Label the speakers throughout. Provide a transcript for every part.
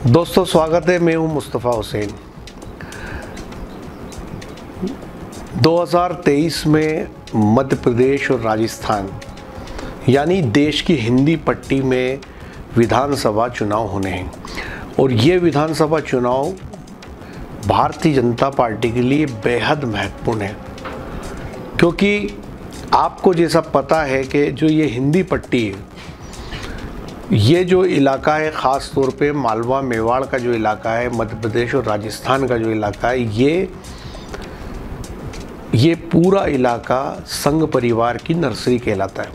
Speaker 1: दोस्तों स्वागत है। मैं हूं मुस्तफ़ा हुसैन। 2023 में मध्य प्रदेश और राजस्थान यानी देश की हिंदी पट्टी में विधानसभा चुनाव होने हैं और ये विधानसभा चुनाव भारतीय जनता पार्टी के लिए बेहद महत्वपूर्ण है, क्योंकि आपको जैसा पता है कि जो ये हिंदी पट्टी है, ये जो इलाका है, ख़ास तौर पे मालवा मेवाड़ का जो इलाका है, मध्य प्रदेश और राजस्थान का जो इलाका है, ये पूरा इलाका संघ परिवार की नर्सरी कहलाता है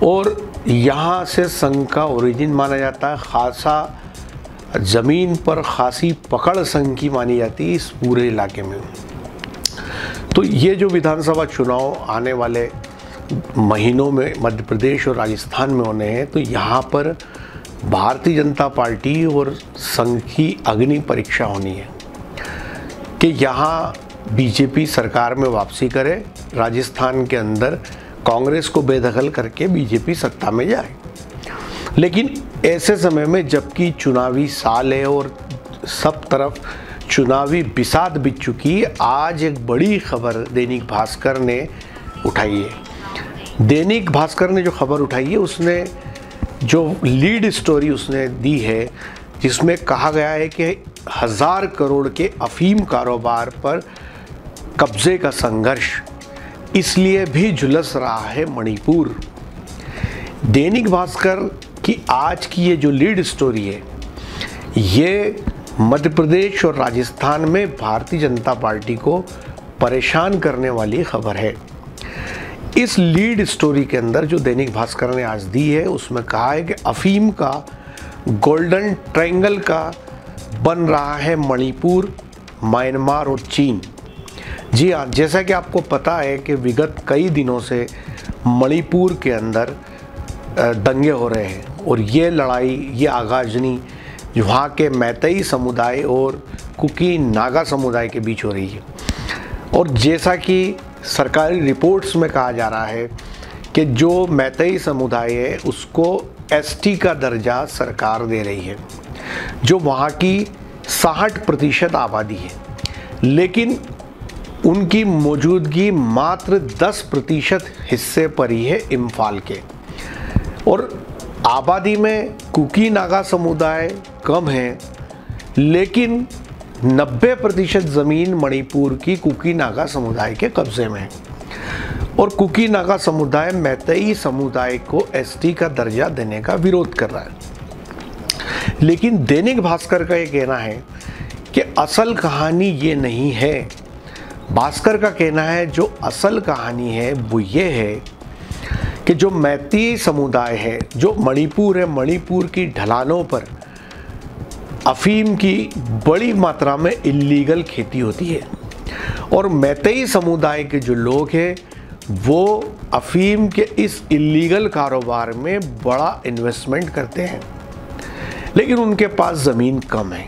Speaker 1: और यहाँ से संघ का ओरिजिन माना जाता है। खासा ज़मीन पर खासी पकड़ संघ की मानी जाती है इस पूरे इलाके में। तो ये जो विधानसभा चुनाव आने वाले महीनों में मध्य प्रदेश और राजस्थान में होने हैं, तो यहाँ पर भारतीय जनता पार्टी और संघ की अग्नि परीक्षा होनी है कि यहाँ बीजेपी सरकार में वापसी करे, राजस्थान के अंदर कांग्रेस को बेदखल करके बीजेपी सत्ता में जाए। लेकिन ऐसे समय में जबकि चुनावी साल है और सब तरफ चुनावी बिसात बिछ चुकी है, आज एक बड़ी खबर दैनिक भास्कर ने उठाई है। दैनिक भास्कर ने जो खबर उठाई है, उसने जो लीड स्टोरी उसने दी है, जिसमें कहा गया है कि 1000 करोड़ के अफीम कारोबार पर कब्जे का संघर्ष, इसलिए भी झुलस रहा है मणिपुर। दैनिक भास्कर की आज की ये जो लीड स्टोरी है, ये मध्य प्रदेश और राजस्थान में भारतीय जनता पार्टी को परेशान करने वाली खबर है। इस लीड स्टोरी के अंदर जो दैनिक भास्कर ने आज दी है, उसमें कहा है कि अफीम का गोल्डन ट्रायंगल का बन रहा है मणिपुर, म्यांमार और चीन। जी हाँ, जैसा कि आपको पता है कि विगत कई दिनों से मणिपुर के अंदर दंगे हो रहे हैं और ये लड़ाई, ये आगाजनी वहाँ के मैतेई समुदाय और कुकी नागा समुदाय के बीच हो रही है। और जैसा कि सरकारी रिपोर्ट्स में कहा जा रहा है कि जो मैतेई समुदाय है उसको एसटी का दर्जा सरकार दे रही है, जो वहाँ की 60% आबादी है, लेकिन उनकी मौजूदगी मात्र 10% हिस्से पर ही है इम्फाल के। और आबादी में कुकी नागा समुदाय कम है, लेकिन 90% ज़मीन मणिपुर की कुकी नागा समुदाय के कब्ज़े में है और कुकी नागा समुदाय मैतेई समुदाय को एसटी का दर्जा देने का विरोध कर रहा है। लेकिन दैनिक भास्कर का ये कहना है कि असल कहानी ये नहीं है। भास्कर का कहना है जो असल कहानी है वो ये है कि जो मैतेई समुदाय है, जो मणिपुर है, मणिपुर की ढलानों पर अफीम की बड़ी मात्रा में इल्लीगल खेती होती है और मैतेई समुदाय के जो लोग हैं वो अफीम के इस इल्लीगल कारोबार में बड़ा इन्वेस्टमेंट करते हैं, लेकिन उनके पास ज़मीन कम है।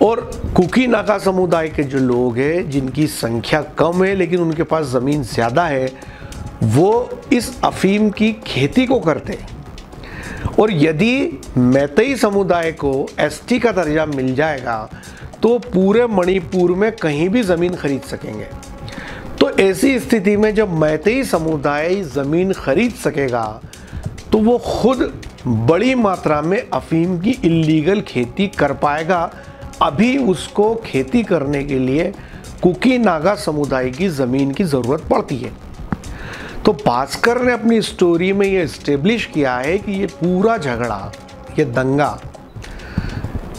Speaker 1: और कुकी नागा समुदाय के जो लोग हैं, जिनकी संख्या कम है लेकिन उनके पास ज़मीन ज़्यादा है, वो इस अफीम की खेती को करते हैं। और यदि मैतेई समुदाय को एसटी का दर्जा मिल जाएगा तो पूरे मणिपुर में कहीं भी ज़मीन खरीद सकेंगे। तो ऐसी स्थिति में जब मैतेई समुदाय ज़मीन खरीद सकेगा तो वो खुद बड़ी मात्रा में अफीम की इल्लीगल खेती कर पाएगा। अभी उसको खेती करने के लिए कुकी नागा समुदाय की ज़मीन की ज़रूरत पड़ती है। तो भास्कर ने अपनी स्टोरी में ये इस्टेब्लिश किया है कि ये पूरा झगड़ा, ये दंगा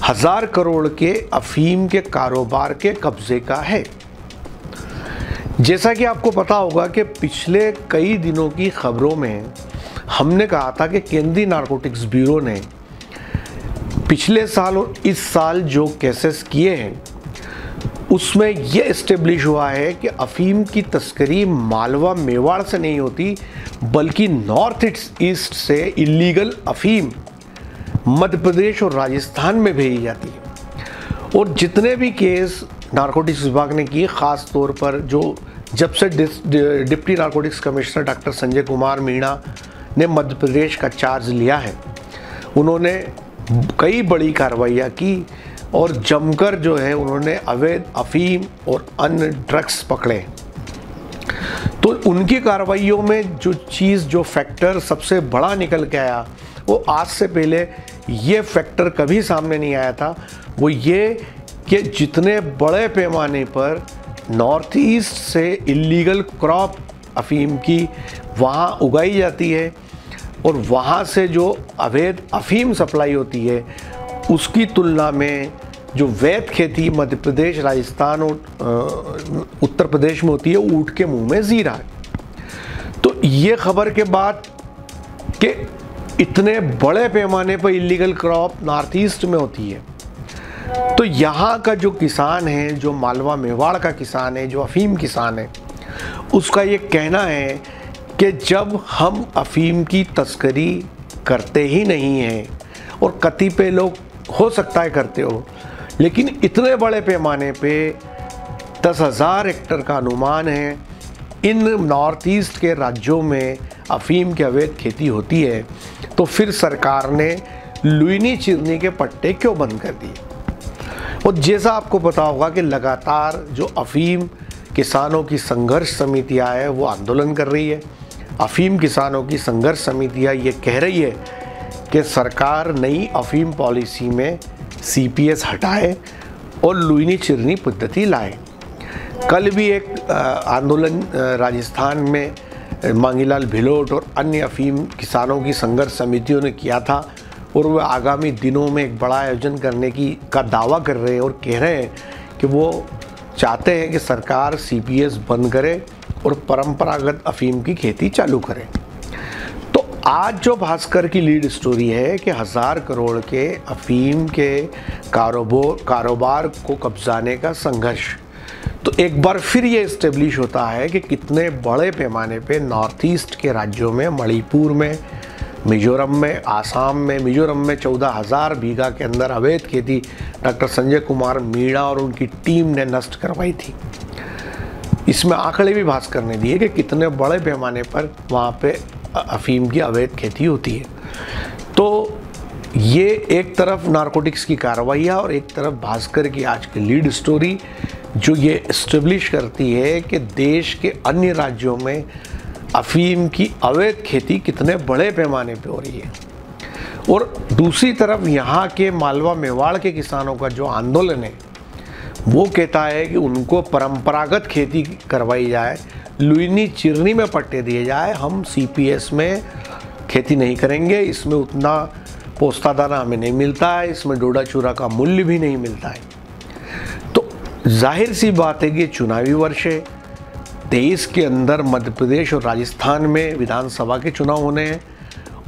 Speaker 1: 1000 करोड़ के अफीम के कारोबार के कब्जे का है। जैसा कि आपको पता होगा कि पिछले कई दिनों की खबरों में हमने कहा था कि केंद्रीय नारकोटिक्स ब्यूरो ने पिछले साल और इस साल जो केसेस किए हैं उसमें यह इस्टेब्लिश हुआ है कि अफीम की तस्करी मालवा मेवाड़ से नहीं होती, बल्कि नॉर्थ ईस्ट से इल्लीगल अफीम मध्य प्रदेश और राजस्थान में भेजी जाती है। और जितने भी केस नारकोटिक्स विभाग ने किए, ख़ास तौर पर जो जब से deputy narcotics commissioner doctor Sanjay Kumar Meena ने मध्य प्रदेश का चार्ज लिया है, उन्होंने कई बड़ी कार्रवाइयाँ की और जमकर जो है उन्होंने अवैध अफीम और अन्य ड्रग्स पकड़े। तो उनकी कार्रवाइयों में जो चीज़, जो फैक्टर सबसे बड़ा निकल के आया, वो आज से पहले ये फैक्टर कभी सामने नहीं आया था। वो ये कि जितने बड़े पैमाने पर नॉर्थ ईस्ट से इलीगल क्रॉप अफीम की वहाँ उगाई जाती है और वहाँ से जो अवैध अफीम सप्लाई होती है, उसकी तुलना में जो वैध खेती मध्य प्रदेश, राजस्थान और उत्तर प्रदेश में होती है, ऊँट के मुंह में जीरा है। तो ये खबर के बाद कि इतने बड़े पैमाने पर इलीगल क्रॉप नॉर्थ ईस्ट में होती है, तो यहाँ का जो किसान है, जो मालवा मेवाड़ का किसान है, जो अफीम किसान है, उसका ये कहना है कि जब हम अफीम की तस्करी करते ही नहीं हैं, और कतिपय लोग हो सकता है करते हो, लेकिन इतने बड़े पैमाने पे 10,000 हेक्टेयर का अनुमान है इन नॉर्थ ईस्ट के राज्यों में अफीम की अवैध खेती होती है, तो फिर सरकार ने लुइनी चिरनी के पट्टे क्यों बंद कर दिए। और जैसा आपको पता होगा कि लगातार जो अफीम किसानों की संघर्ष समितियाँ है वो आंदोलन कर रही है। अफीम किसानों की संघर्ष समितियाँ ये कह रही है कि सरकार नई अफीम पॉलिसी में CPS हटाए और लुइनी चिरनी पद्धति लाए। कल भी एक आंदोलन राजस्थान में मांगीलाल भिलोट और अन्य अफीम किसानों की संघर्ष समितियों ने किया था, और वो आगामी दिनों में एक बड़ा आयोजन करने का दावा कर रहे हैं और कह रहे हैं कि वो चाहते हैं कि सरकार CPS बंद करे और परंपरागत अफीम की खेती चालू करे। तो आज जो भास्कर की लीड स्टोरी है कि 1000 करोड़ के अफीम के कारोबार को कब्जाने का संघर्ष, तो एक बार फिर ये इस्टेब्लिश होता है कि कितने बड़े पैमाने पे नॉर्थ ईस्ट के राज्यों में, मणिपुर में, मिजोरम में, आसाम में, मिजोरम में 14,000 बीघा के अंदर अवैध खेती डॉक्टर संजय कुमार मीणा और उनकी टीम ने नष्ट करवाई थी। इसमें आंकड़े भी भास्कर ने दिए कि कितने बड़े पैमाने पर वहाँ पे अफीम की अवैध खेती होती है। तो ये एक तरफ नारकोटिक्स की कार्रवाइयाँ और एक तरफ भास्कर की आज की लीड स्टोरी, जो ये इस्टेब्लिश करती है कि देश के अन्य राज्यों में अफीम की अवैध खेती कितने बड़े पैमाने पे हो रही है। और दूसरी तरफ यहाँ के मालवा मेवाड़ के किसानों का जो आंदोलन है वो कहता है कि उनको परंपरागत खेती करवाई जाए, लुइनी चिरनी में पट्टे दिए जाए, हम CPS में खेती नहीं करेंगे, इसमें उतना पोस्ता दाना हमें नहीं मिलता है, इसमें डोडा चूरा का मूल्य भी नहीं मिलता है। तो जाहिर सी बात है कि चुनावी वर्ष है, 23 के अंदर मध्य प्रदेश और राजस्थान में विधानसभा के चुनाव होने हैं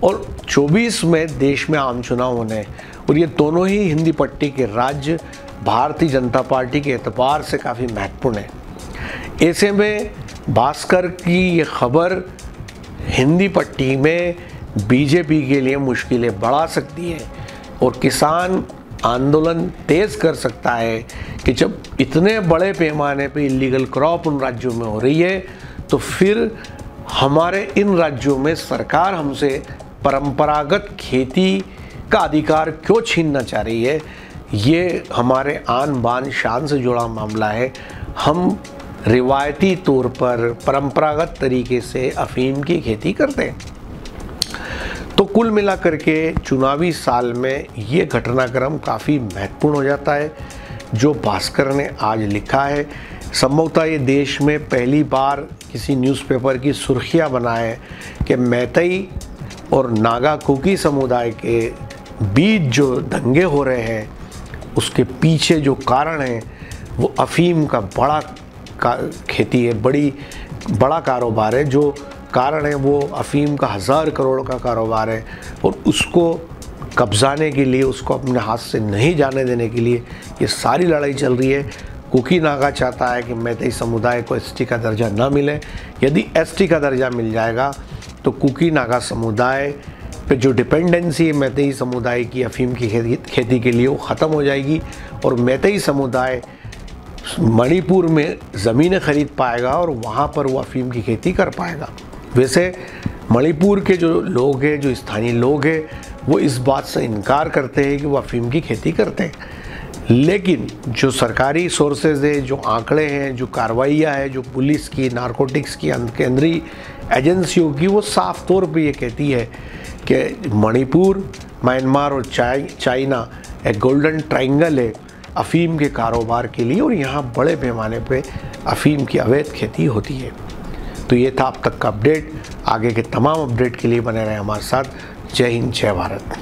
Speaker 1: और 24 में देश में आम चुनाव होने हैं, और ये दोनों ही हिंदी पट्टी के राज्य भारतीय जनता पार्टी के एतबार से काफ़ी महत्वपूर्ण है। ऐसे में भास्कर की ये खबर हिंदी पट्टी में बीजेपी के लिए मुश्किलें बढ़ा सकती है और किसान आंदोलन तेज़ कर सकता है कि जब इतने बड़े पैमाने पे इलीगल क्रॉप उन राज्यों में हो रही है, तो फिर हमारे इन राज्यों में सरकार हमसे परंपरागत खेती का अधिकार क्यों छीनना चाह रही है। ये हमारे आन बान शान से जुड़ा मामला है। हम रिवायती तौर पर परंपरागत तरीके से अफीम की खेती करते हैं। तो कुल मिलाकर के चुनावी साल में ये घटनाक्रम काफ़ी महत्वपूर्ण हो जाता है जो भास्कर ने आज लिखा है। संभवतः ये देश में पहली बार किसी न्यूज़पेपर की सुर्खियाँ बना है कि मैतई और नागा कुकी समुदाय के बीच जो दंगे हो रहे हैं उसके पीछे जो कारण है वो अफीम का खेती है, बड़ा कारोबार है। जो कारण है वो अफीम का 1000 करोड़ का कारोबार है और उसको कब्जाने के लिए, उसको अपने हाथ से नहीं जाने देने के लिए ये सारी लड़ाई चल रही है। कुकी नागा चाहता है कि मैतई समुदाय को ST का दर्जा न मिले। यदि ST का दर्जा मिल जाएगा तो कुकी नागा समुदाय पे जो डिपेंडेंसी है मैतई समुदाय की अफीम की खेती के लिए वो ख़त्म हो जाएगी और मैतई समुदाय मणिपुर में ज़मीनें खरीद पाएगा और वहाँ पर वो अफीम की खेती कर पाएगा। वैसे मणिपुर के जो लोग हैं, जो स्थानीय लोग हैं, वो इस बात से इनकार करते हैं कि वो अफीम की खेती करते हैं। लेकिन जो सरकारी सोर्सेज है, जो आंकड़े हैं, जो कार्रवाइयाँ हैं, जो पुलिस की, नारकोटिक्स की, केंद्रीय एजेंसियों की, वो साफ तौर पे ये कहती है कि मणिपुर, म्यांमार और चाइना एक गोल्डन ट्रायंगल है अफीम के कारोबार के लिए, और यहाँ बड़े पैमाने पे अफीम की अवैध खेती होती है। तो ये था अब तक का अपडेट। आगे के तमाम अपडेट के लिए बने रहें हमारे साथ। जय हिंद, जय भारत।